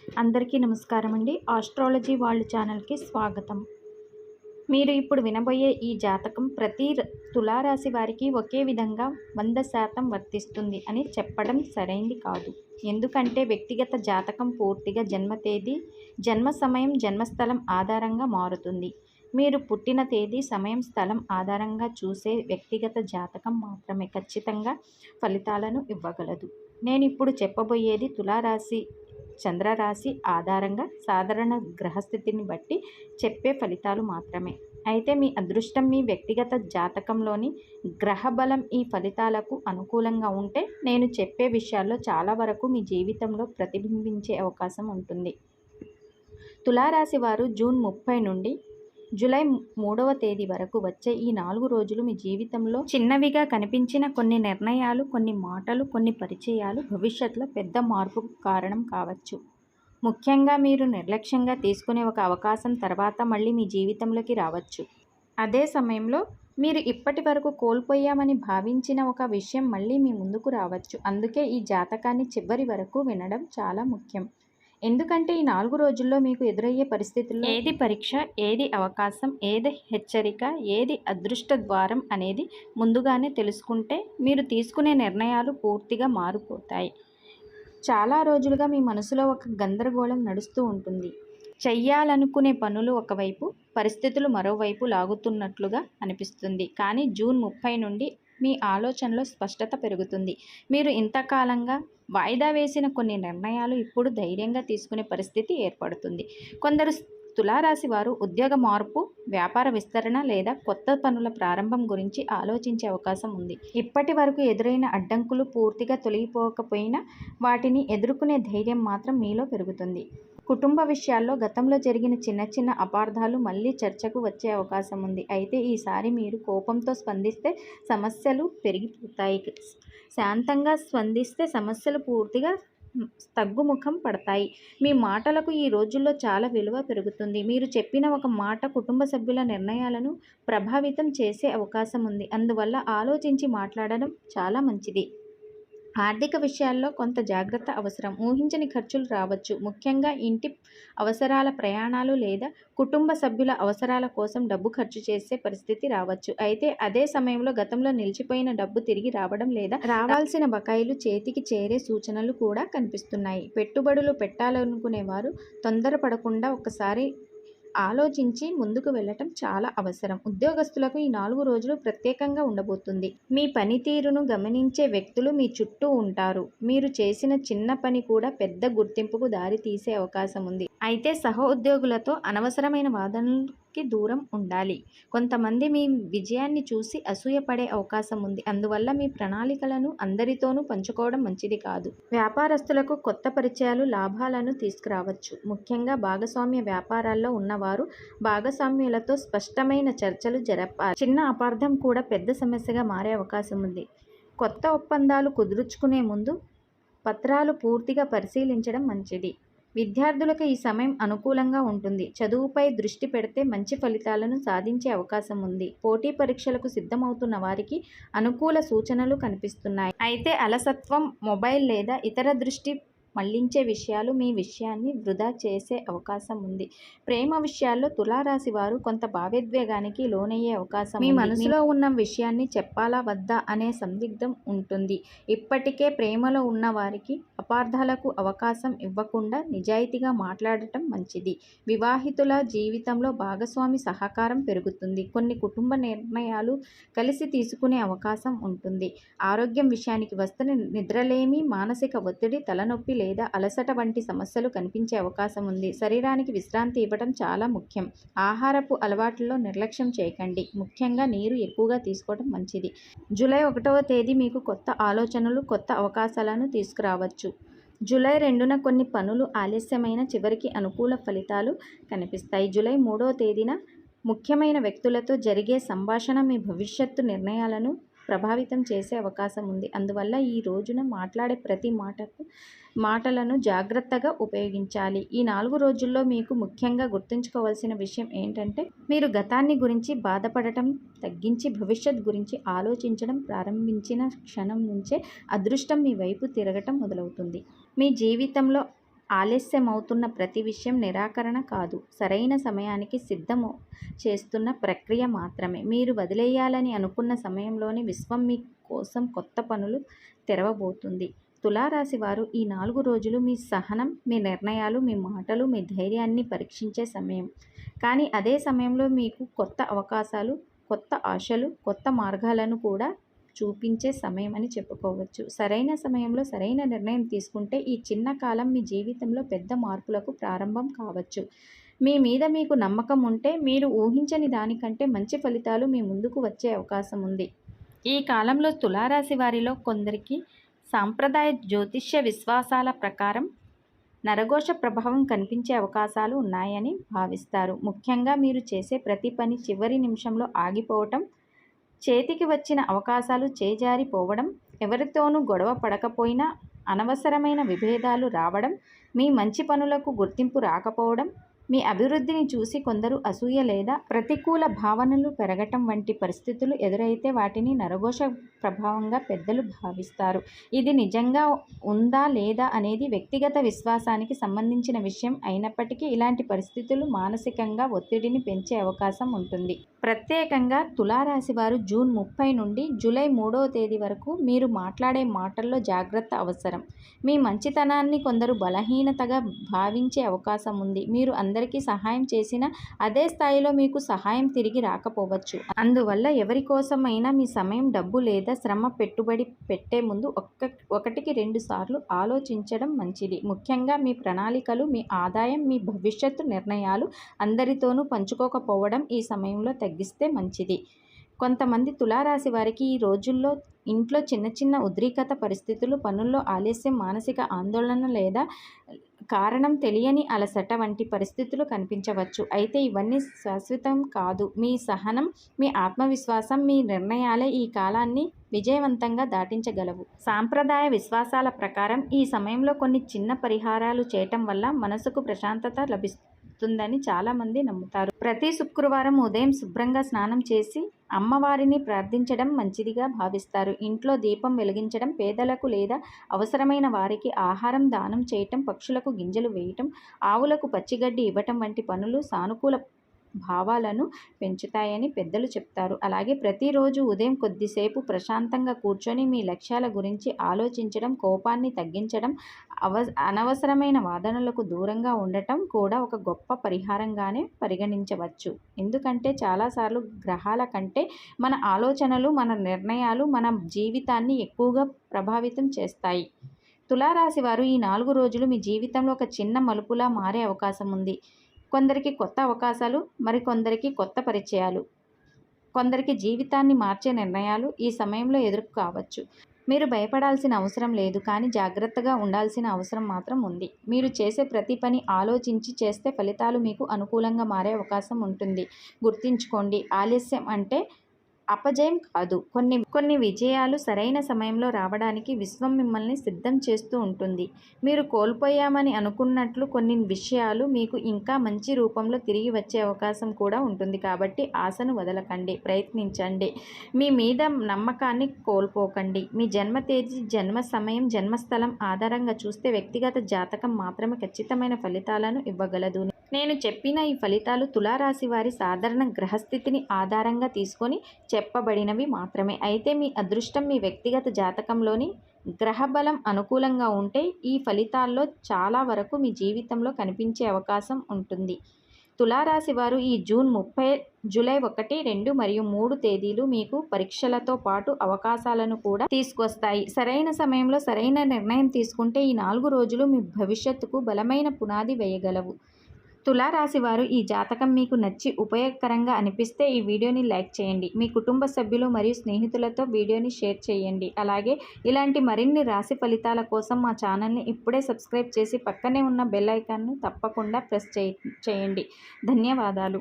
అందరికీ నమస్కారం అండి. ఆస్ట్రాలజీ వాళ్ళ ఛానల్కి స్వాగతం. మీరు ఇప్పుడు వినబోయే ఈ జాతకం ప్రతి తులారాశి వారికి ఒకే విధంగా 100% వర్తిస్తుంది అని చెప్పడం సరైంది కాదు. ఎందుకంటే వ్యక్తిగత జాతకం పూర్తిగా జన్మ తేదీ, జన్మ సమయం, జన్మస్థలం ఆధారంగా మారుతుంది. మీరు పుట్టిన తేదీ, సమయం, స్థలం ఆధారంగా చూసే వ్యక్తిగత జాతకం మాత్రమే ఖచ్చితంగా ఫలితాలను ఇవ్వగలదు. నేను ఇప్పుడు చెప్పబోయేది తులారాశి చంద్రరాశి ఆధారంగా సాధారణ గ్రహస్థితిని బట్టి చెప్పే ఫలితాలు మాత్రమే. అయితే మీ అదృష్టం మీ వ్యక్తిగత జాతకంలోని గ్రహబలం ఈ ఫలితాలకు అనుకూలంగా ఉంటే నేను చెప్పే విషయాల్లో చాలా వరకు మీ జీవితంలో ప్రతిబింబించే అవకాశం ఉంటుంది. తులారాశి వారు జూన్ 30 నుండి జూలై 3వ తేదీ వరకు వచ్చే ఈ 4 రోజులు మీ జీవితంలో చిన్నవిగా కనిపించిన కొన్ని నిర్ణయాలు, కొన్ని మాటలు, కొన్ని పరిచయాలు భవిష్యత్తులో పెద్ద మార్పుకు కారణం కావచ్చు. ముఖ్యంగా మీరు నిర్లక్ష్యంగా తీసుకునే ఒక అవకాశం తర్వాత మళ్ళీ మీ జీవితంలోకి రావచ్చు. అదే సమయంలో మీరు ఇప్పటి వరకు కోల్పోయామని భావించిన ఒక విషయం మళ్ళీ మీ ముందుకు రావచ్చు. అందుకే ఈ జాతకాన్ని చివరి వరకు వినడం చాలా ముఖ్యం. ఎందుకంటే ఈ 4 రోజుల్లో మీకు ఎదురయ్యే పరిస్థితుల్లో ఏది పరీక్ష, ఏది అవకాశం, ఏది హెచ్చరిక, ఏది అదృష్ట ద్వారం అనేది ముందుగానే తెలుసుకుంటే మీరు తీసుకునే నిర్ణయాలు పూర్తిగా మారిపోతాయి. చాలా రోజులుగా మీ మనసులో ఒక గందరగోళం నడుస్తూ ఉంటుంది. చెయ్యాలనుకునే పనులు ఒకవైపు, పరిస్థితులు మరోవైపు లాగుతున్నట్లుగా అనిపిస్తుంది. కానీ జూన్ 30 నుండి మీ ఆలోచనలో స్పష్టత పెరుగుతుంది. మీరు ఇంతకాలంగా వాయిదా వేసిన కొన్ని నిర్ణయాలు ఇప్పుడు ధైర్యంగా తీసుకునే పరిస్థితి ఏర్పడుతుంది. కొందరు తులారాశి వారు ఉద్యోగ మార్పు, వ్యాపార విస్తరణ లేదా కొత్త పనుల ప్రారంభం గురించి ఆలోచించే అవకాశం ఉంది. ఇప్పటి వరకు ఎదురైన అడ్డంకులు పూర్తిగా తొలగిపోకపోయినా వాటిని ఎదుర్కొనే ధైర్యం మాత్రం మీలో పెరుగుతుంది. కుటుంబ విషయాల్లో గతంలో జరిగిన చిన్న చిన్న అపార్థాలు మళ్ళీ చర్చకు వచ్చే అవకాశం ఉంది. అయితే ఈసారి మీరు కోపంతో స్పందిస్తే సమస్యలు పెరిగిపోతాయి. శాంతంగా స్పందిస్తే సమస్యలు పూర్తిగా తగ్గుముఖం పడతాయి. మీ మాటలకు ఈ రోజుల్లో చాలా విలువ పెరుగుతుంది. మీరు చెప్పిన ఒక మాట కుటుంబ సభ్యుల నిర్ణయాలను ప్రభావితం చేసే అవకాశం ఉంది. అందువల్ల ఆలోచించి మాట్లాడడం చాలా మంచిది. ఆర్థిక విషయాల్లో కొంత జాగ్రత్త అవసరం. ఊహించని ఖర్చులు రావచ్చు. ముఖ్యంగా ఇంటి అవసరాల, ప్రయాణాలు లేదా కుటుంబ సభ్యుల అవసరాల కోసం డబ్బు ఖర్చు చేసే పరిస్థితి రావచ్చు. అయితే అదే సమయంలో గతంలో నిలిచిపోయిన డబ్బు తిరిగి రావడం లేదా రావాల్సిన బకాయిలు చేతికి చేరే సూచనలు కూడా కనిపిస్తున్నాయి. పెట్టుబడులు పెట్టాలనుకునే వారు తొందరపడకుండా ఒకసారి ఆలోచించి ముందుకు వెళ్ళటం చాలా అవసరం. ఉద్యోగస్తులకు ఈ 4 రోజులు ప్రత్యేకంగా ఉండబోతుంది. మీ పనితీరును గమనించే వ్యక్తులు మీ చుట్టూ ఉంటారు. మీరు చేసిన చిన్న పని కూడా పెద్ద గుర్తింపుకు దారి తీసే అవకాశం ఉంది. అయితే సహోద్యోగులతో అనవసరమైన వాదనలకి దూరం ఉండాలి. కొంతమంది మీ విజయాన్ని చూసి అసూయపడే అవకాశం ఉంది. అందువల్ల మీ ప్రణాళికలను అందరితోనూ పంచుకోవడం మంచిది కాదు. వ్యాపారస్తులకు కొత్త పరిచయాలు లాభాలను తీసుకురావచ్చు. ముఖ్యంగా భాగస్వామ్య వ్యాపారాల్లో ఉన్నవారు భాగస్వామ్యులతో స్పష్టమైన చర్చలు జరపాలి. చిన్న అపార్థం కూడా పెద్ద సమస్యగా మారే అవకాశం ఉంది. కొత్త ఒప్పందాలు కుదుర్చుకునే ముందు పత్రాలు పూర్తిగా పరిశీలించడం మంచిది. విద్యార్థులకు ఈ సమయం అనుకూలంగా ఉంటుంది. చదువుపై దృష్టి పెడితే మంచి ఫలితాలను సాధించే అవకాశం ఉంది. పోటీ పరీక్షలకు సిద్ధమవుతున్న వారికి అనుకూల సూచనలు కనిపిస్తున్నాయి. అయితే అలసత్వం, మొబైల్ లేదా ఇతర దృష్టి మళ్లించే విషయాలు మీ విషయాన్ని వృధా చేసే అవకాశం ఉంది. ప్రేమ విషయాల్లో తులారాశి వారు కొంత భావోద్వేగానికి లోనయ్యే అవకాశం ఉంది. మీ మనసులో ఉన్న విషయాన్ని చెప్పాలా వద్దా అనే సందిగ్ధం ఉంటుంది. ఇప్పటికే ప్రేమలో ఉన్న వారికి అపార్థాలకు అవకాశం ఇవ్వకుండా నిజాయితీగా మాట్లాడటం మంచిది. వివాహితుల జీవితంలో భాగస్వామి సహకారం పెరుగుతుంది. కొన్ని కుటుంబ నిర్ణయాలు కలిసి తీసుకునే అవకాశం ఉంటుంది. ఆరోగ్యం విషయానికి వస్తే నిద్రలేమి, మానసిక ఒత్తిడి, తలనొప్పి లేదా అలసట వంటి సమస్యలు కనిపించే అవకాశం ఉంది. శరీరానికి విశ్రాంతి ఇవ్వడం చాలా ముఖ్యం. ఆహారపు అలవాట్లలో నిర్లక్ష్యం చేయకండి. ముఖ్యంగా నీరు ఎక్కువగా తీసుకోవడం మంచిది. జూలై 1వ తేదీ మీకు కొత్త ఆలోచనలు, కొత్త అవకాశాలను తీసుకురావచ్చు. జూలై 2న కొన్ని పనులు ఆలస్యమైన చివరికి అనుకూల ఫలితాలు కనిపిస్తాయి. జూలై 3వ తేదీన ముఖ్యమైన వ్యక్తులతో జరిగే సంభాషణ మీ భవిష్యత్తు నిర్ణయాలను ప్రభావితం చేసే అవకాశం ఉంది. అందువల్ల ఈ రోజున మాట్లాడే ప్రతి మాటలను జాగ్రత్తగా ఉపయోగించాలి. ఈ 4 రోజుల్లో మీకు ముఖ్యంగా గుర్తుంచుకోవాల్సిన విషయం ఏంటంటే మీరు గతాన్ని గురించి బాధపడటం తగ్గించి భవిష్యత్ గురించి ఆలోచించడం ప్రారంభించిన క్షణం నుంచే అదృష్టం మీ వైపు తిరగటం మొదలవుతుంది. మీ జీవితంలో ఆలస్యమవుతున్న ప్రతి విషయం నిరాకరణ కాదు, సరైన సమయానికి సిద్ధం చేస్తున్న ప్రక్రియ మాత్రమే. మీరు వదిలేయాలని అనుకున్న సమయంలోనే విశ్వం మీ కోసం కొత్త పనులు తెరవబోతుంది. తులారాశి వారు ఈ 4 రోజులు మీ సహనం, మీ నిర్ణయాలు, మీ మాటలు, మీ ధైర్యాన్ని పరీక్షించే సమయం. కానీ అదే సమయంలో మీకు కొత్త అవకాశాలు, కొత్త ఆశలు, కొత్త మార్గాలను కూడా చూపించే సమయం అని చెప్పుకోవచ్చు. సరైన సమయంలో సరైన నిర్ణయం తీసుకుంటే ఈ చిన్న కాలం మీ జీవితంలో పెద్ద మార్పులకు ప్రారంభం కావచ్చు. మీ మీద మీకు నమ్మకం ఉంటే మీరు ఊహించని దానికంటే మంచి ఫలితాలు మీ ముందుకు వచ్చే అవకాశం ఉంది. ఈ కాలంలో తులారాశి వారిలో కొందరికి సాంప్రదాయ జ్యోతిష్య విశ్వాసాల ప్రకారం నరఘోష ప్రభావం కనిపించే అవకాశాలు ఉన్నాయని భావిస్తారు. ముఖ్యంగా మీరు చేసే ప్రతి పని చివరి నిమిషంలో ఆగిపోవటం, చేతికి వచ్చిన అవకాశాలు చేజారిపోవడం, ఎవరితోనూ గొడవ పడకపోయినా అనవసరమైన విభేదాలు రావడం, మీ మంచి పనులకు గుర్తింపు రాకపోవడం, మీ అభివృద్ధిని చూసి కొందరు అసూయ లేదా ప్రతికూల భావనలు పెరగటం వంటి పరిస్థితులు ఎదురైతే వాటిని నరఘోష ప్రభావంగా పెద్దలు భావిస్తారు. ఇది నిజంగా ఉందా లేదా అనేది వ్యక్తిగత విశ్వాసానికి సంబంధించిన విషయం అయినప్పటికీ ఇలాంటి పరిస్థితులు మానసికంగా ఒత్తిడిని పెంచే అవకాశం ఉంటుంది. ప్రత్యేకంగా తులారాశి వారు జూన్ 30 నుండి జూలై 3వ తేదీ వరకు మీరు మాట్లాడే మాటల్లో జాగ్రత్త అవసరం. మీ మంచితనాన్ని కొందరు బలహీనతగా భావించే అవకాశం ఉంది. మీరు అందరికీ సహాయం చేసినా అదే స్థాయిలో మీకు సహాయం తిరిగి రాకపోవచ్చు. అందువల్ల ఎవరి కోసమైనా మీ సమయం, డబ్బు లేదా శ్రమ పెట్టుబడి పెట్టే ముందు ఒకటికి 2 సార్లు ఆలోచించడం మంచిది. ముఖ్యంగా మీ ప్రణాళికలు, మీ ఆదాయం, మీ భవిష్యత్తు నిర్ణయాలు అందరితోనూ పంచుకోకపోవడం ఈ సమయంలో తగ్గిస్తే మంచిది. కొంతమంది తులారాశి వారికి ఈ రోజుల్లో ఇంట్లో చిన్న చిన్న ఉద్రిక్తత పరిస్థితులు, పనుల్లో ఆలస్యం, మానసిక ఆందోళన లేదా కారణం తెలియని అలసట వంటి పరిస్థితులు కనిపించవచ్చు. అయితే ఇవన్నీ శాశ్వతం కాదు. మీ సహనం, మీ ఆత్మవిశ్వాసం, మీ నిర్ణయాలే ఈ కాలాన్ని విజయవంతంగా దాటించగలవు. సాంప్రదాయ విశ్వాసాల ప్రకారం ఈ సమయంలో కొన్ని చిన్న పరిహారాలు చేయటం వల్ల మనసుకు ప్రశాంతత లభిస్తుందని చాలామంది నమ్ముతారు. ప్రతి శుక్రవారం ఉదయం శుభ్రంగా స్నానం చేసి అమ్మవారిని ప్రార్థించడం మంచిదిగా భావిస్తారు. ఇంట్లో దీపం వెలిగించడం, పేదలకు లేదా అవసరమైన వారికి ఆహారం దానం చేయటం, పక్షులకు గింజలు వేయటం, ఆవులకు పచ్చిగడ్డి ఇవ్వటం వంటి పనులు సానుకూల భావాలను పెంచుతాయని పెద్దలు చెప్తారు. అలాగే ప్రతిరోజు ఉదయం కొద్దిసేపు ప్రశాంతంగా కూర్చొని మీ లక్ష్యాల గురించి ఆలోచించడం, కోపాన్ని తగ్గించడం, అనవసరమైన వాదనలకు దూరంగా ఉండటం కూడా ఒక గొప్ప పరిహారంగానే పరిగణించవచ్చు. ఎందుకంటే చాలాసార్లు గ్రహాల కంటే మన ఆలోచనలు, మన నిర్ణయాలు మన జీవితాన్ని ఎక్కువగా ప్రభావితం చేస్తాయి. తులారాశి వారు ఈ 4 రోజులు మీ జీవితంలో ఒక చిన్న మలుపులా మారే అవకాశం ఉంది. కొందరికి కొత్త అవకాశాలు, మరికొందరికి కొత్త పరిచయాలు, కొందరికి జీవితాన్ని మార్చే నిర్ణయాలు ఈ సమయంలో ఎదురు కావచ్చు. మీరు భయపడాల్సిన అవసరం లేదు, కానీ జాగ్రత్తగా ఉండాల్సిన అవసరం మాత్రం ఉంది. మీరు చేసే ప్రతి పని ఆలోచించి చేస్తే ఫలితాలు మీకు అనుకూలంగా మారే అవకాశం ఉంటుంది. గుర్తుంచుకోండి, ఆలస్యం అంటే అపజయం కాదు. కొన్ని విజయాలు సరైన సమయంలో రావడానికి విశ్వం మిమ్మల్ని సిద్ధం చేస్తూ ఉంటుంది. మీరు కోల్పోయామని అనుకున్నట్లు కొన్ని విషయాలు మీకు ఇంకా మంచి రూపంలో తిరిగి వచ్చే అవకాశం కూడా ఉంటుంది. కాబట్టి ఆశను వదలకండి, ప్రయత్నించండి, మీ మీద నమ్మకాన్ని కోల్పోకండి. మీ జన్మ తేదీ, జన్మ సమయం, జన్మస్థలం ఆధారంగా చూస్తే వ్యక్తిగత జాతకం మాత్రమే ఖచ్చితమైన ఫలితాలను ఇవ్వగలదు. నేను చెప్పిన ఈ ఫలితాలు తులారాశి వారి సాధారణ గ్రహస్థితిని ఆధారంగా తీసుకొని చెప్పబడినవి మాత్రమే. అయితే మీ అదృష్టం, మీ వ్యక్తిగత జాతకంలోని గ్రహబలం అనుకూలంగా ఉంటే ఈ ఫలితాల్లో చాలా వరకు మీ జీవితంలో కనిపించే అవకాశం ఉంటుంది. తులారాశి వారు ఈ జూన్ 30, జూలై 1, 2 మరియు 3 తేదీలు మీకు పరీక్షలతో పాటు అవకాశాలను కూడా తీసుకొస్తాయి. సరైన సమయంలో సరైన నిర్ణయం తీసుకుంటే ఈ 4 రోజులు మీ భవిష్యత్తుకు బలమైన పునాది వేయగలవు. తులారాశి వారు ఈ జాతకం మీకు నచ్చి ఉపయోగకరంగా అనిపిస్తే ఈ వీడియోని లైక్ చేయండి. మీ కుటుంబ సభ్యులు మరియు స్నేహితులతో వీడియోని షేర్ చేయండి. అలాగే ఇలాంటి మరిన్ని రాశి ఫలితాల కోసం మా ఛానల్ని ఇప్పుడే సబ్స్క్రైబ్ చేసి పక్కనే ఉన్న బెల్ ఐకాన్ను తప్పకుండా ప్రెస్ చేయండి. ధన్యవాదాలు.